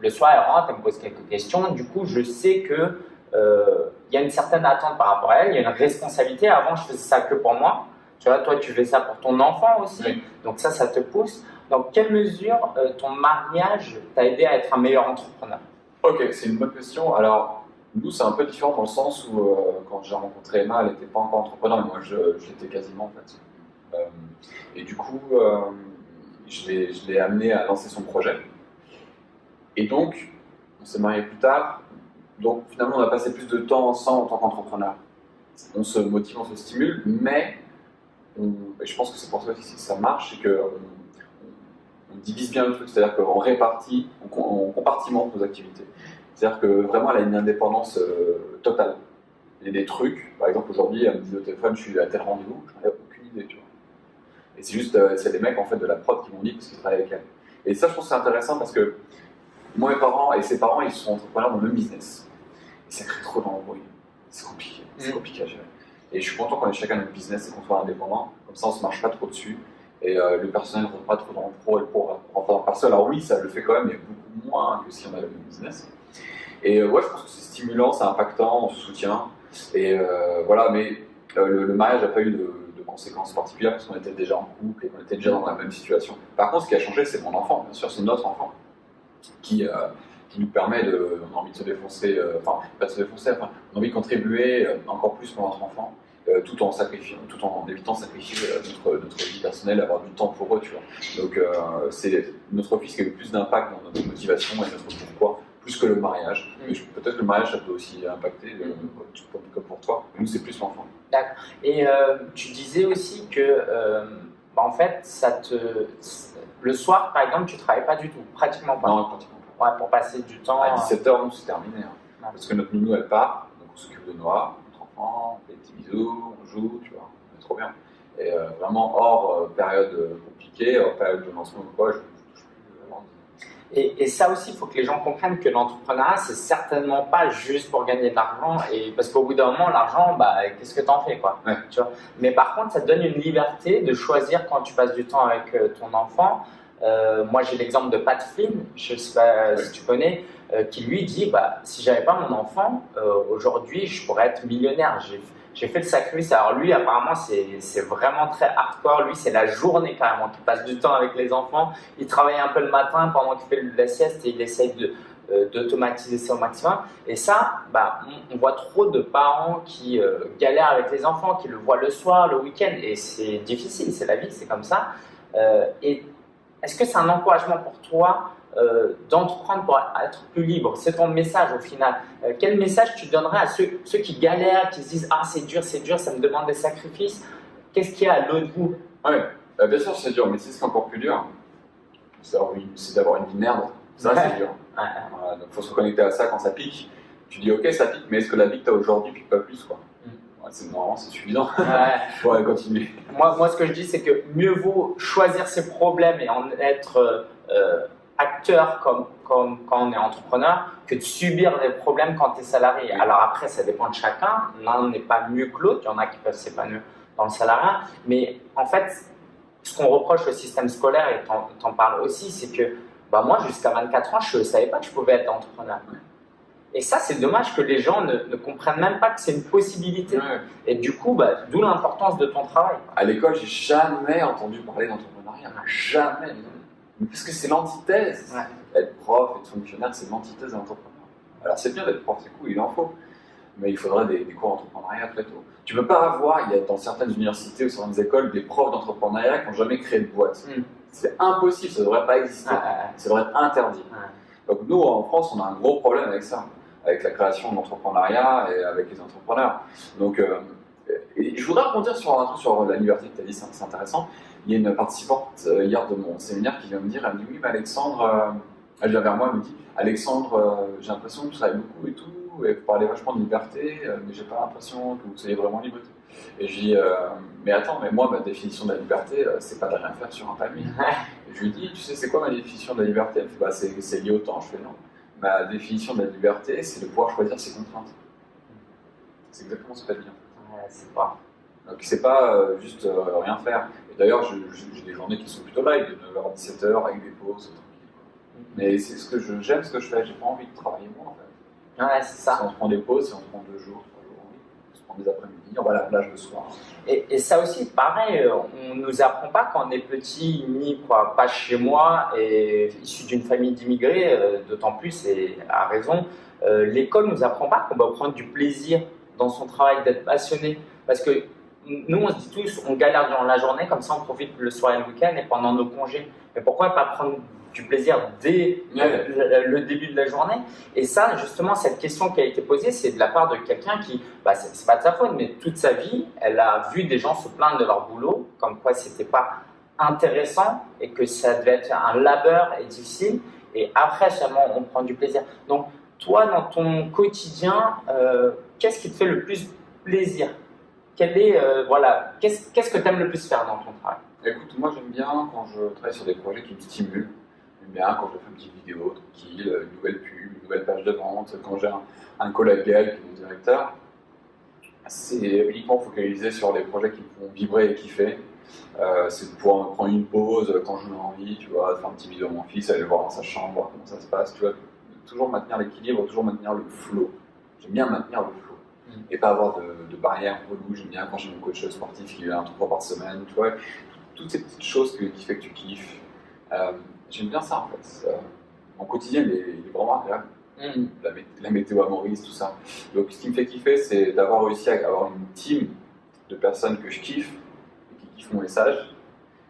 le soir, elle rentre, elle me pose quelques questions. Du coup, je sais que il y a une certaine attente par rapport à elle. Il y a une responsabilité. Avant, je faisais ça que pour moi. Tu vois, toi, tu fais ça pour ton enfant aussi. Oui. Donc ça te pousse. Dans quelle mesure ton mariage t'a aidé à être un meilleur entrepreneur? Ok, c'est une bonne question. Alors, nous, c'est un peu différent dans le sens où, quand j'ai rencontré Emma, elle n'était pas encore entrepreneur, mais moi, je l'étais quasiment, en fait. Et du coup, je l'ai amené à lancer son projet. Et donc, on s'est mariés plus tard. Donc, finalement, on a passé plus de temps ensemble en tant qu'entrepreneur. On se motive, on se stimule, mais et je pense que c'est pour ça aussi que ça marche, c'est qu'on divise bien le truc, c'est-à-dire qu'on répartit, on compartimente nos activités. C'est-à-dire que vraiment, elle a une indépendance totale. Il y a des trucs, par exemple, aujourd'hui, elle me dit au téléphone, je suis à tel rendez-vous, je n'en ai aucune idée, tu vois. Et c'est juste, c'est des mecs en fait de la prod qui m'ont dit parce qu'ils travaillent avec elle. Et ça, je pense que c'est intéressant parce que moi, mes parents et ses parents, ils sont entrepreneurs dans le même business. Et ça crée trop d'embrouilles. C'est compliqué à gérer. Et je suis content qu'on ait chacun notre business et qu'on soit indépendant. Comme ça, on ne se marche pas trop dessus. Et le personnel ne rentre pas trop dans le pro et le pro rentre dans le perso. Alors oui, ça le fait quand même, mais beaucoup moins que si on avait le même business. Et ouais, je pense que c'est stimulant, c'est impactant, on se soutient. Et voilà, mais le mariage n'a pas eu de conséquences particulières parce qu'on était déjà en couple et qu'on était déjà dans la même situation. Par contre, ce qui a changé, c'est mon enfant. Bien sûr, c'est notre enfant qui nous permet on a envie de se défoncer, enfin, pas de se défoncer, enfin, on a envie de contribuer encore plus pour notre enfant, tout en évitant de sacrifier notre vie personnelle, avoir du temps pour eux, tu vois. Donc, c'est notre fils qui a eu le plus d'impact dans notre motivation et notre pourquoi, plus que le mariage. Mais peut-être que le mariage, ça peut aussi impacter, comme pour toi. Mais nous, c'est plus l'enfant. D'accord. Et tu disais aussi que, en fait, le soir, par exemple, tu ne travailles pas du tout, pratiquement pas. Non, pratiquement pas. Ouais, pour passer du temps. À 17h, nous, c'est terminé. Hein. Parce que notre nounou, elle part, donc on s'occupe de Noah, notre enfant, on fait des petits bisous, on joue, tu vois, c'est trop bien. Et vraiment, hors période compliquée, hors période de lancement ou quoi, je ne touche plus avant. Et ça aussi, il faut que les gens comprennent que l'entrepreneuriat, c'est certainement pas juste pour gagner de l'argent, parce qu'au bout d'un moment, l'argent, qu'est-ce que tu en fais, quoi, ouais. Tu vois. Mais par contre, ça te donne une liberté de choisir quand tu passes du temps avec ton enfant. Moi, j'ai l'exemple de Pat Flynn, je ne sais pas si tu connais, qui lui dit si j'avais pas mon enfant, aujourd'hui, je pourrais être millionnaire. J'ai fait le sacrifice. Alors lui, apparemment, c'est vraiment très hardcore. Lui, c'est la journée carrément qu'il passe du temps avec les enfants. Il travaille un peu le matin pendant qu'il fait la sieste et il essaye d'automatiser ça au maximum. Et ça, on voit trop de parents qui galèrent avec les enfants, qui le voient le soir, le week-end. Et c'est difficile, c'est la vie, c'est comme ça. Et est-ce que c'est un encouragement pour toi d'entreprendre pour être plus libre? C'est ton message au final. Quel message tu donnerais à ceux qui galèrent, qui se disent « Ah, c'est dur, ça me demande des sacrifices ». Qu'est-ce qu'il y a à l'autre bout? Oui, bien sûr c'est dur, mais c'est ce qui est encore plus dur. C'est d'avoir une vie merde. Ça, c'est dur. Voilà, donc il faut se reconnecter à ça quand ça pique. Tu dis « Ok, ça pique, mais est-ce que la vie que tu as aujourd'hui pique pas plus quoi ?» Normalement, c'est suffisant. Ouais, continuer. Moi, ce que je dis, c'est que mieux vaut choisir ses problèmes et en être acteur comme quand on est entrepreneur que de subir des problèmes quand tu es salarié. Alors après, ça dépend de chacun. L'un n'est pas mieux que l'autre. Il y en a qui peuvent s'épanouir dans le salariat. Mais en fait, ce qu'on reproche au système scolaire, et tu en parles aussi, c'est que moi, jusqu'à 24 ans, je ne savais pas que je pouvais être entrepreneur. Et ça, c'est dommage que les gens ne comprennent même pas que c'est une possibilité. Ouais. Et du coup, d'où l'importance de ton travail. À l'école, j'ai jamais entendu parler d'entrepreneuriat. Jamais. Parce que c'est l'antithèse. Ouais. Être prof, être fonctionnaire, c'est l'antithèse de l'entrepreneur. Alors c'est bien d'être prof, c'est cool, il en faut. Mais il faudrait des cours d'entrepreneuriat très tôt. Tu ne peux pas avoir, il y a dans certaines universités ou certaines écoles, des profs d'entrepreneuriat qui n'ont jamais créé de boîte. C'est impossible, ça ne devrait pas exister. Ça devrait être interdit. Donc nous, en France, on a un gros problème avec ça. Avec la création de l'entrepreneuriat et avec les entrepreneurs. Donc, et je voudrais rebondir sur un truc sur la liberté que tu as dit, c'est intéressant. Il y a une participante hier de mon séminaire qui vient me dire, elle me dit « Oui, mais Alexandre, elle vient vers moi, elle me dit « Alexandre, j'ai l'impression que vous travaillez beaucoup et tout, et vous parlez vachement de liberté, mais j'ai pas l'impression que vous soyez vraiment libre. » Et je dis « Mais attends, mais moi, ma définition de la liberté, c'est pas de rien faire sur un palmier. » Et je lui dis « Tu sais, c'est quoi ma définition de la liberté ?» Elle me fait « C'est lié au temps. » Je fais « Non. Ma définition de la liberté, c'est de pouvoir choisir ses contraintes. » C'est exactement ce que tu as dit. C'est pas. Donc c'est pas juste rien faire. Et d'ailleurs, j'ai des journées qui sont plutôt light, de 9h à 17h, avec des pauses, tranquille. Mais c'est ce que j'aime ce que je fais, j'ai pas envie de travailler moi en fait. Ouais, c'est ça. Si on se prend des pauses, si on se prend 2 jours, 3 jours, oui. On se prend des après-midi, on va à la plage le soir. Et ça aussi, pareil, on nous apprend pas quand on est petit, ni pas chez moi, et issu d'une famille d'immigrés, d'autant plus, et à raison, l'école nous apprend pas qu'on va prendre du plaisir dans son travail, d'être passionné. Parce que nous, on se dit tous, on galère durant la journée, comme ça on profite le soir et le week-end et pendant nos congés. Mais pourquoi pas prendre du plaisir dès le début de la journée? Et ça, justement, cette question qui a été posée, c'est de la part de quelqu'un qui, c'est pas de sa faute, mais toute sa vie, elle a vu des gens se plaindre de leur boulot, comme quoi c'était pas intéressant et que ça devait être un labeur et difficile. Et après seulement, on prend du plaisir. Donc, toi, dans ton quotidien, qu'est-ce qui te fait le plus plaisir? Qu'est-ce que tu aimes le plus faire dans ton travail? Écoute, moi j'aime bien quand je travaille sur des projets qui me stimulent. J'aime bien quand je fais une petite vidéo tranquille, une nouvelle pub, une nouvelle page de vente, quand j'ai un call avec Gaël, qui est mon directeur. C'est uniquement focalisé sur les projets qui me font vibrer et kiffer. C'est de pouvoir me prendre une pause quand j'en ai envie, tu vois, faire une petite vidéo à mon fils, aller le voir dans sa chambre, voir comment ça se passe, tu vois, toujours maintenir l'équilibre, toujours maintenir le flow. J'aime bien maintenir le flow et pas avoir de barrière relou. J'aime bien quand j'ai mon coach sportif qui vient 3 fois par semaine, tu vois, toutes ces petites choses qui fait que tu kiffes. J'aime bien ça en fait. Mon quotidien il est vraiment agréable. La météo à Maurice, tout ça. Donc ce qui me fait kiffer, c'est d'avoir réussi à avoir une team de personnes que je kiffe et qui kiffent mon message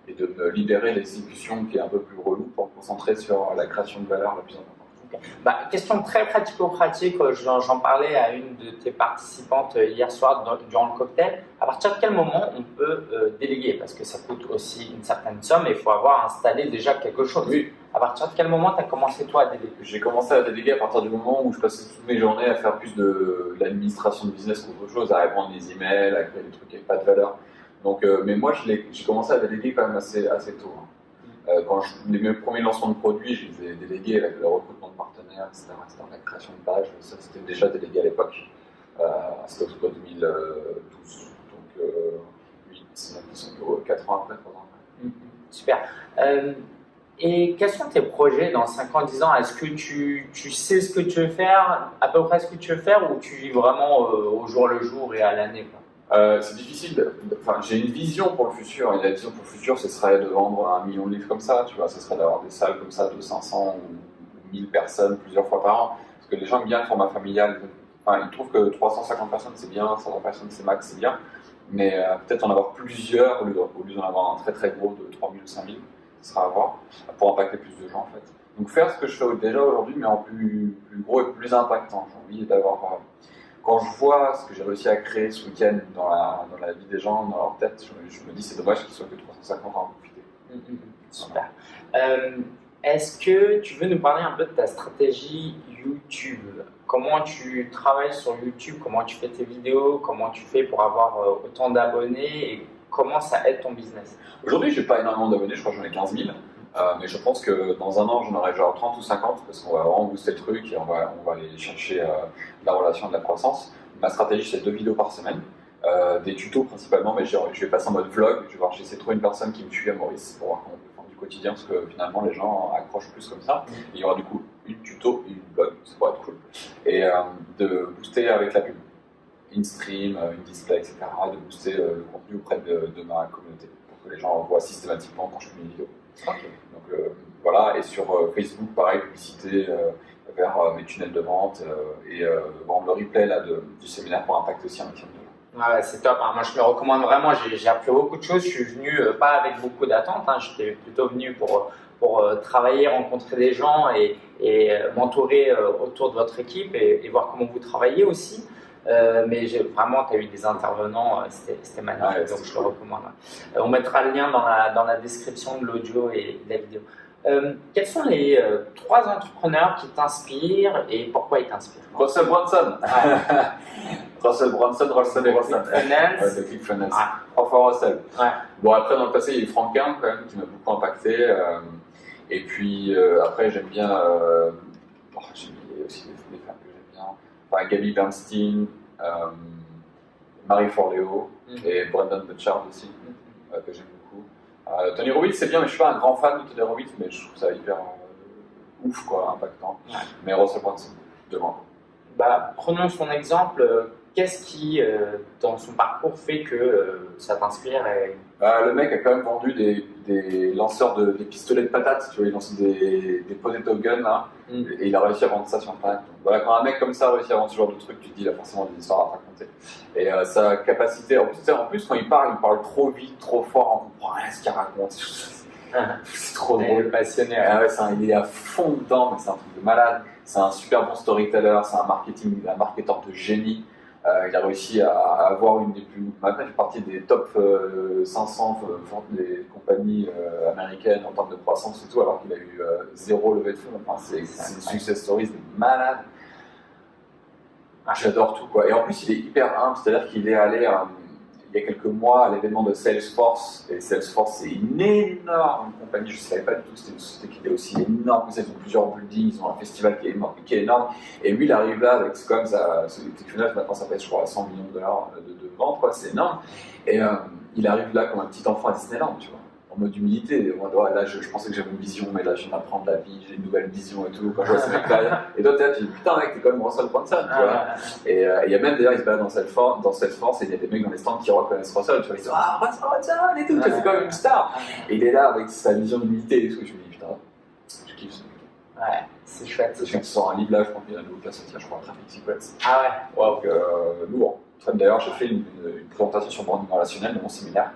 et de me libérer de l'exécution qui est un peu plus relou pour me concentrer sur la création de valeur la plus importante. Question très pratico-pratique, j'en parlais à une de tes participantes hier soir durant le cocktail. À partir de quel moment on peut déléguer? Parce que ça coûte aussi une certaine somme et il faut avoir installé déjà quelque chose. Oui. À partir de quel moment tu as commencé toi à déléguer? J'ai commencé à déléguer à partir du moment où je passais toutes mes journées à faire plus de l'administration de business qu'autre chose, à répondre des emails, à créer des trucs qui n'avaient pas de valeur. Donc, mais moi, j'ai commencé à déléguer quand même assez tôt. Quand mes premiers lancements de produits, je les ai délégués avec le recrutement de partenaires, etc., la création de pages, ça c'était déjà délégué à l'époque. C'était au 2012, donc 4 ans après, 3 ans après. Super. Et quels sont tes projets dans 5 ans, 10 ans? Est-ce que tu sais ce que tu veux faire, à peu près ce que tu veux faire, ou tu vis vraiment au jour le jour et à l'année? C'est difficile. Enfin, j'ai une vision pour le futur. Et la vision pour le futur, ce serait de vendre 1 million de livres comme ça. Tu vois, ce serait d'avoir des salles comme ça de 500 ou 1000 personnes plusieurs fois par an. Parce que les gens aiment bien le format familial. Enfin, ils trouvent que 350 personnes c'est bien, 500 personnes c'est max, c'est bien. Mais peut-être en avoir plusieurs au lieu d'en avoir un très très gros de 3000 ou 5000, ce sera à voir pour impacter plus de gens en fait. Donc faire ce que je fais déjà aujourd'hui, mais en plus gros et plus impactant. J'ai envie d'avoir. Quand je vois ce que j'ai réussi à créer ce week-end dans la vie des gens, dans leur tête, je me dis c'est dommage qu'il soit que 350 ans à en profiter. Super. Est-ce que tu veux nous parler un peu de ta stratégie YouTube? Comment tu travailles sur YouTube? Comment tu fais tes vidéos? Comment tu fais pour avoir autant d'abonnés? Et comment ça aide ton business? Aujourd'hui, je n'ai pas énormément d'abonnés, je crois que j'en ai 15 000. Mais je pense que dans un an, j'en aurai genre 30 ou 50 parce qu'on va vraiment booster le truc et on va aller chercher de la relation, de la croissance. Ma stratégie, c'est 2 vidéos par semaine, des tutos principalement, mais je vais passer en mode vlog. Je vais essayer de trouver une personne qui me suit à Maurice pour voir comment on peut faire du quotidien parce que finalement, les gens accrochent plus comme ça. Et il y aura du coup une tuto et une vlog, ça pourrait être cool. Et de booster avec la pub, in-stream, une display, etc. De booster le contenu auprès de ma communauté pour que les gens voient systématiquement quand je fais mes vidéos. Okay. Donc voilà, et sur Facebook, pareil, publicité vers mes tunnels de vente et vendre le replay là, du séminaire pour impacter aussi un maximum de gens. Ouais, c'est top. Moi, je me recommande vraiment. J'ai appris beaucoup de choses. Je suis venu pas avec beaucoup d'attentes. J'étais plutôt venu pour travailler, rencontrer des gens et m'entourer autour de votre équipe et voir comment vous travaillez aussi. Mais vraiment, tu as eu des intervenants, c'était magnifique, ouais, donc je le recommande. On mettra le lien dans la description de l'audio et de la vidéo. Quels sont les 3 entrepreneurs qui t'inspirent et pourquoi ils t'inspirent? Russell Brunson. Russell Brunson. Finance. De ClickFunnels. Enfin Russell. Ouais. Bon, après, dans le passé, il y a eu Frank Kern quand même qui m'a beaucoup impacté. Et puis après, j'aime bien. J'ai aussi des femmes que j'aime bien. Enfin, Gabby Bernstein, Marie Forleo et Brandon Burchard aussi, que j'aime beaucoup. Tony Robbins, c'est bien, mais je ne suis pas un grand fan de Tony Robbins, mais je trouve ça hyper ouf, quoi, impactant. Ouais. Mais Russell Brunson, devant. Prenons son exemple. qu'est-ce qui, dans son parcours, fait que ça t'inspire Le mec a quand même vendu des lanceurs des pistolets de patates, tu vois, il lance des potato guns là, et il a réussi à vendre ça sur Internet. Donc, voilà, quand un mec comme ça réussit à vendre ce genre de truc, tu te dis il a forcément des histoires à te raconter. Et sa capacité, en plus quand il parle trop vite, trop fort, on comprend rien à ce qu'il raconte. C'est trop drôle. Passionné. Il est à fond dedans, mais c'est un truc de malade. C'est un super bon storyteller, c'est un marketeur de génie. Il a réussi à avoir une des plus. Maintenant, il fait partie des top 500 des compagnies américaines en termes de croissance et tout, alors qu'il a eu 0 levée de fonds. Enfin, c'est une success story de malade. J'adore tout, quoi. Et en plus, il est hyper humble, c'est-à-dire qu'il est allé il y a quelques mois à l'événement de Salesforce. Et Salesforce, c'est une énorme compagnie. Je ne savais pas du tout que c'était une société qui était aussi énorme. Ils ont plusieurs buildings, ils ont un festival qui est énorme. Et lui, il arrive là avec comme ça, Technonaut, maintenant ça fait, je crois, 100 millions de dollars de ventes, quoi. C'est énorme. Et il arrive là comme un petit enfant à Disneyland, tu vois. En mode humilité, là je pensais que j'avais une vision, mais là je viens d'apprendre la vie, j'ai une nouvelle vision et tout. Quand je vois ce mec-là, et toi t'es là, tu dis putain mec, t'es quand même Russell Brunson, tu vois. Et il y a même d'ailleurs, il se balade dans Salesforce et il y a des mecs dans les stands qui reconnaissent Russell, tu vois, ils disent ah Russell Brunson et tout, c'est quand même une star. Et il est là avec sa vision d'humilité et tout, et je me dis putain, je kiffe ce mec. Ouais, c'est chouette. Parce qu'il sort un livre là, je crois qu'il y a un nouveau sortir, je crois, Traffic Secrets. Ah ouais. Donc lourd. D'ailleurs, j'ai fait une présentation sur le branding relationnel dans mon séminaire.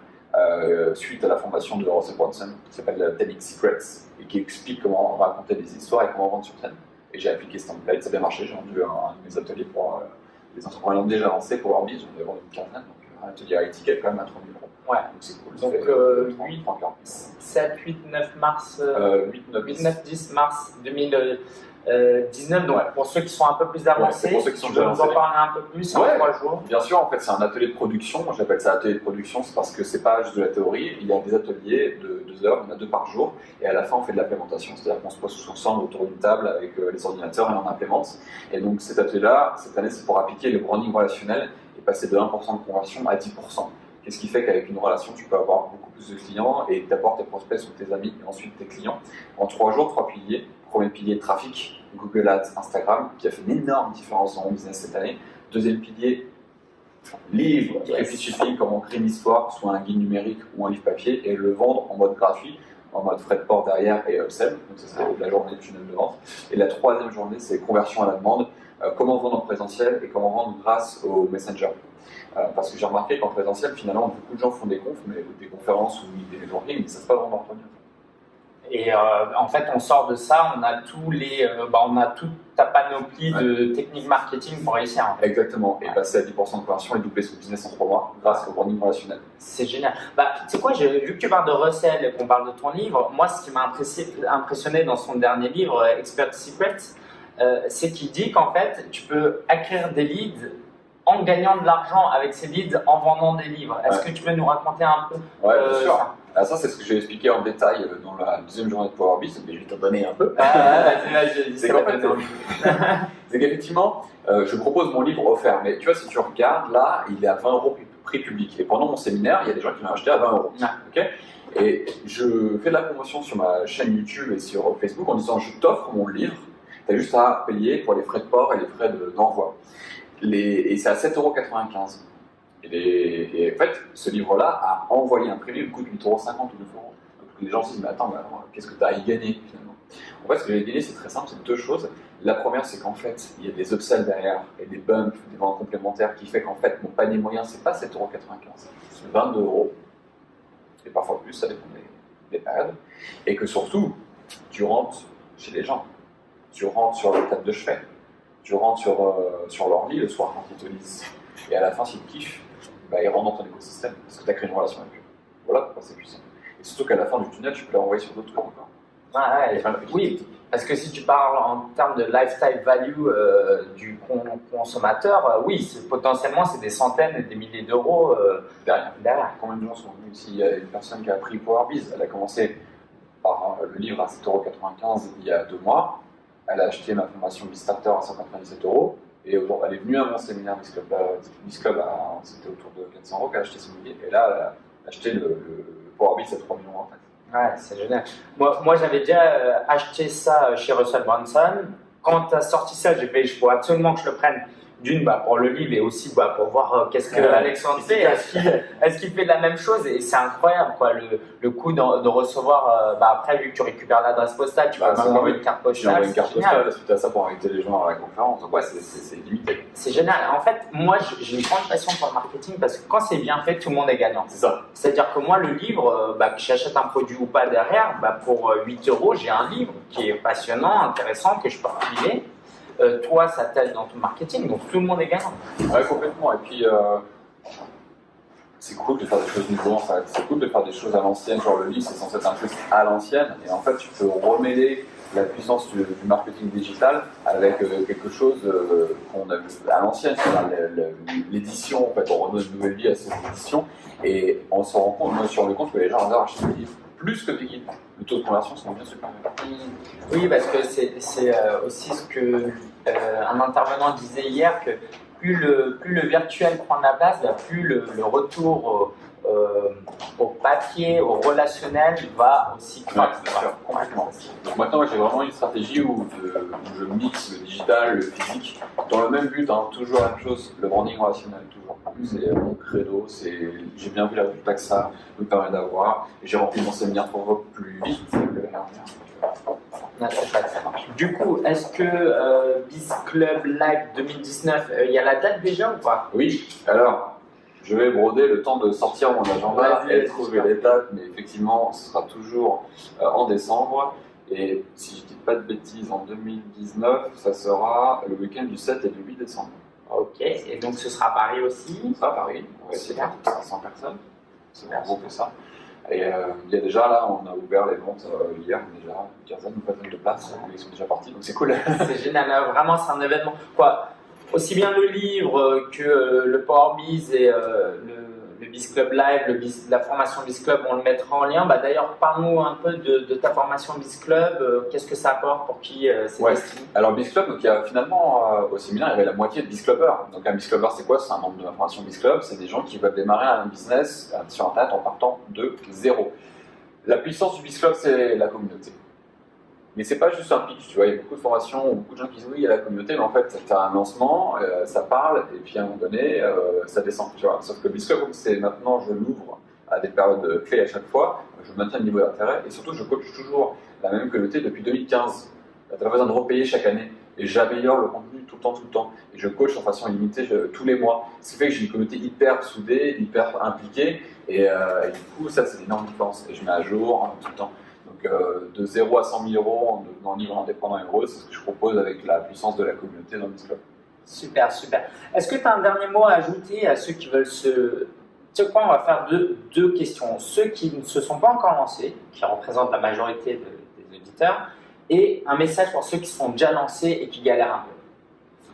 Suite à la formation de Russell Brunson, qui s'appelle TEDx Secrets, et qui explique comment raconter des histoires et comment vendre sur scène. Et j'ai appliqué ce template, ça a bien marché. J'ai vendu un de mes ateliers pour les entrepreneurs déjà lancés, pour Orbis, j'en ai vendu une quinzaine, donc un atelier à étiquette quand même à 30 000 €. Ouais. Donc c'est cool. Donc 7, 8, 9 mars, 8, 9, 10 mars 2019, donc pour ceux qui sont un peu plus avancés, pour ceux qui sont déjà on va en parler un peu plus en 3 jours. Bien sûr, en fait, c'est un atelier de production. J'appelle ça atelier de production, c'est parce que c'est pas juste de la théorie. Il y a des ateliers de 2 heures, il y en a 2 par jour, et à la fin, on fait de l'implémentation. C'est-à-dire qu'on se pose tous ensemble autour d'une table avec les ordinateurs et on implémente. Et donc, cet atelier-là, cette année, c'est pour appliquer le branding relationnel et passer de 1% de conversion à 10%. Qu'est-ce qui fait qu'avec une relation, tu peux avoir beaucoup plus de clients et d'abord tes prospects sont tes amis et ensuite tes clients. En 3 jours, 3 piliers. Premier pilier, trafic, Google Ads, Instagram, qui a fait une énorme différence dans mon business cette année. Deuxième pilier, livre, shipping, comment créer une histoire, soit un guide numérique ou un livre papier, et le vendre en mode gratuit, en mode frais de port derrière et upsell. Donc ça c'est la journée du tunnel de vente. Et la troisième journée, c'est conversion à la demande, comment vendre en présentiel et comment vendre grâce au Messenger. Parce que j'ai remarqué qu'en présentiel, finalement, beaucoup de gens font des conférences ou des networking, mais ça ne se passe pas vraiment retenir. Et en fait, on sort de ça, on a on a toute ta panoplie de techniques marketing pour réussir. En fait. Exactement, et passer à 10% de conversion et doubler son business en 3 mois grâce au branding relationnel. C'est génial. Tu sais quoi, vu que tu parles de Russell et qu'on parle de ton livre, moi, ce qui m'a impressionné dans son dernier livre, Expert Secrets, c'est qu'il dit qu'en fait, tu peux acquérir des leads en gagnant de l'argent avec ces leads en vendant des livres. Est-ce que tu peux nous raconter un peu bien sûr. Ça, c'est ce que j'ai expliqué en détail dans la deuxième journée de PowerBiz, mais je vais t'en donner un peu. C'est qu'effectivement, je propose mon livre offert, mais tu vois, si tu regardes, là, il est à 20 € prix public. Et pendant mon séminaire, il y a des gens qui l'ont acheté à 20 €. Okay, et je fais de la promotion sur ma chaîne YouTube et sur Facebook en disant, je t'offre mon livre, tu as juste à payer pour les frais de port et les frais d'envoi. Et c'est à 7,95 €. Et en fait, ce livre-là, à envoyer imprimé, me coûte 8,50 € ou 9 €. Donc les gens se disent, mais attends, qu'est-ce que tu as à y gagner finalement? En fait, ce que j'ai gagné, c'est très simple, c'est 2 choses. La première, c'est qu'en fait, il y a des upsells derrière et des bumps, des ventes complémentaires qui fait qu'en fait, mon panier moyen, c'est pas 7,95 €, c'est 22 €. Et parfois plus, ça dépend des périodes. Et que surtout, tu rentres chez les gens. Tu rentres sur leur table de chevet. Tu rentres sur leur lit le soir quand ils te lisent. Et à la fin, s'ils kiffent, ils rentrent dans ton écosystème parce que tu as créé une relation avec eux. Voilà pourquoi c'est puissant. Et surtout qu'à la fin du tunnel, tu peux les renvoyer sur d'autres trucs encore. Oui, parce que si tu parles en termes de lifetime value du consommateur, oui, potentiellement c'est des centaines et des milliers d'euros derrière. Combien de gens sont venus ici? Il y a une personne qui a pris PowerBiz, elle a commencé par le livre à 7,95 € il y a 2 mois. Elle a acheté ma formation BizStarter à 197 €. Et elle est venue à mon séminaire BizClub, c'était autour de 400 € qu'elle a acheté son billet. Et là, elle a acheté le PowerBiz à 3 millions en fait. Ouais, c'est génial. Moi j'avais déjà acheté ça chez Russell Brunson. Quand tu as sorti ça, j'ai fait, il faut absolument que je le prenne d'une pour le livre et aussi pour voir qu'est-ce que Alexandre fait. Est-ce qu'il fait de la même chose? Et c'est incroyable, quoi, le coup de recevoir. Après, vu que tu récupères l'adresse postale, tu peux même envoyer une carte postale. J'ai envoyé une carte postale suite à ça pour inviter les gens à la conférence. Donc, ouais, c'est limité. C'est génial. En fait, moi, j'ai une grande passion pour le marketing parce que quand c'est bien fait, tout le monde est gagnant. C'est ça. C'est-à-dire que moi, le livre, que j'achète un produit ou pas derrière, pour 8 €, j'ai un livre qui est passionnant, intéressant, que je peux refiler. Toi, ça t'aide dans ton marketing, donc tout le monde est gagnant. Ouais, complètement. Et puis, c'est cool de faire des choses nouveaux, en fait. C'est cool de faire des choses à l'ancienne. Genre, le livre, c'est censé être un truc à l'ancienne. Et en fait, tu peux remêler la puissance du marketing digital avec quelque chose qu'on a vu à l'ancienne, c'est-à-dire l'édition. En fait, on redonne une nouvelle vie à ces éditions. Et on se rend compte, moi, je me suis rendu compte que les gens adorent acheter des livres plus que des guides. Le taux de conversion sont bien supérieurs. Oui, parce que c'est aussi ce que un intervenant disait hier, que plus le virtuel prend de la place, plus le retour au papier, au relationnel va aussi croître. Complètement. Donc maintenant, j'ai vraiment une stratégie où je mixe le digital, le physique, dans le même but, toujours la même chose, le branding relationnel, toujours. C'est mon credo, j'ai bien vu la résultat que ça me permet d'avoir, et j'ai rempli mon séminaire pour plus vite que l'année dernière. Du coup, est-ce que Biz Club Live 2019, il y a la date déjà ou pas? Oui, alors je vais broder le temps de sortir mon agenda et trouver les dates, mais effectivement, ce sera toujours en décembre. Et si je ne dis pas de bêtises, en 2019, ça sera le week-end du 7 et du 8 décembre. Ok, et donc ce sera à Paris aussi? Ce sera à Paris, on va essayer de faire 500 personnes. C'est bien beau que ça. Et il y a déjà là, on a ouvert les ventes hier, déjà une quinzaine de places, ils sont déjà partis, donc c'est cool. C'est génial, vraiment c'est un événement. Aussi bien le livre que le Power Biz et le Biz Club Live, la formation Biz Club, on le mettra en lien. D'ailleurs, parle-nous un peu de ta formation Biz Club, qu'est-ce que ça apporte, pour qui c'est destiné? Alors Biz Club, donc, il y a finalement au séminaire, il y avait la moitié de Biz Clubbers. Donc un Biz Clubber, c'est quoi? C'est un membre de ma formation Biz Club, c'est des gens qui veulent démarrer un business sur Internet en partant de zéro. La puissance du Biz Club, c'est la communauté. Mais c'est pas juste un pitch, tu vois, il y a beaucoup de formations, beaucoup de gens qui disent oui, il y a la communauté, mais en fait, tu as un lancement, ça parle, et puis à un moment donné, ça descend, tu vois. Sauf que Biz Club, c'est maintenant, je l'ouvre à des périodes clés à chaque fois, je maintiens le niveau d'intérêt, et surtout, je coach toujours la même communauté depuis 2015. Tu n'as pas besoin de repayer chaque année, et j'améliore le contenu tout le temps, et je coach en façon illimitée tous les mois. Ce qui fait que j'ai une communauté hyper soudée, hyper impliquée, et du coup, ça, c'est une énorme différence, et je mets à jour tout le temps. Donc de 0 à 100 000 € en devenant libre, indépendant et heureux, c'est ce que je propose avec la puissance de la communauté dans Biz Club. Super, super. Est-ce que tu as un dernier mot à ajouter à ceux qui veulent se... Tu sais quoi, on va faire deux questions. Ceux qui ne se sont pas encore lancés, qui représentent la majorité des auditeurs, et un message pour ceux qui sont déjà lancés et qui galèrent un peu.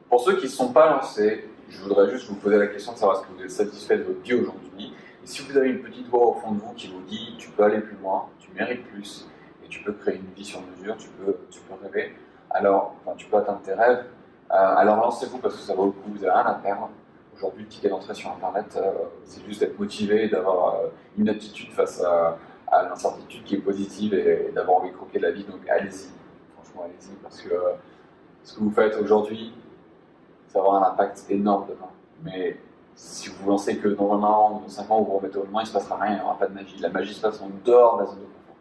Pour ceux qui ne sont pas lancés, je voudrais juste vous poser la question de savoir est-ce que vous êtes satisfait de votre vie aujourd'hui. Et si vous avez une petite voix au fond de vous qui vous dit tu peux aller plus loin, tu mérites plus, et tu peux créer une vie sur mesure, tu peux rêver, alors tu peux atteindre tes rêves, alors lancez-vous parce que ça vaut le coup, vous n'avez rien à perdre. Aujourd'hui, le ticket d'entrée sur Internet, c'est juste d'être motivé, d'avoir une attitude face à l'incertitude qui est positive et d'avoir envie de croquer la vie, donc allez-y, franchement allez-y, parce que ce que vous faites aujourd'hui, ça va avoir un impact énorme demain. Mais si vous vous lancez que dans un an ou dans 5 ans, vous vous remettez au loin, il ne se passera rien, il n'y aura pas de magie. La magie se passe en dehors de la zone de confort.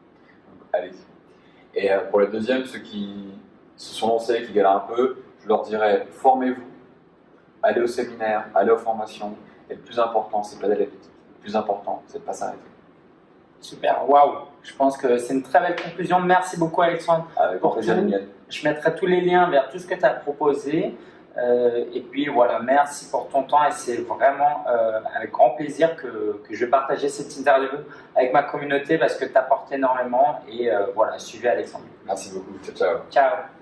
Donc allez-y. Et pour les deuxièmes, ceux qui se sont lancés, qui galèrent un peu, je leur dirais formez-vous, allez au séminaire, allez aux formations. Et le plus important, c'est pas d'aller vite. Le plus important, c'est de ne pas s'arrêter. Super, waouh! Je pense que c'est une très belle conclusion. Merci beaucoup, Alexandre. Avec plaisir, Daniel. Je mettrai tous les liens vers tout ce que tu as proposé. Et puis voilà, merci pour ton temps et c'est vraiment avec grand plaisir que je vais partager cette interview avec ma communauté parce que tu apportes énormément et voilà, suivez Alexandre. Merci beaucoup, ciao. Ciao.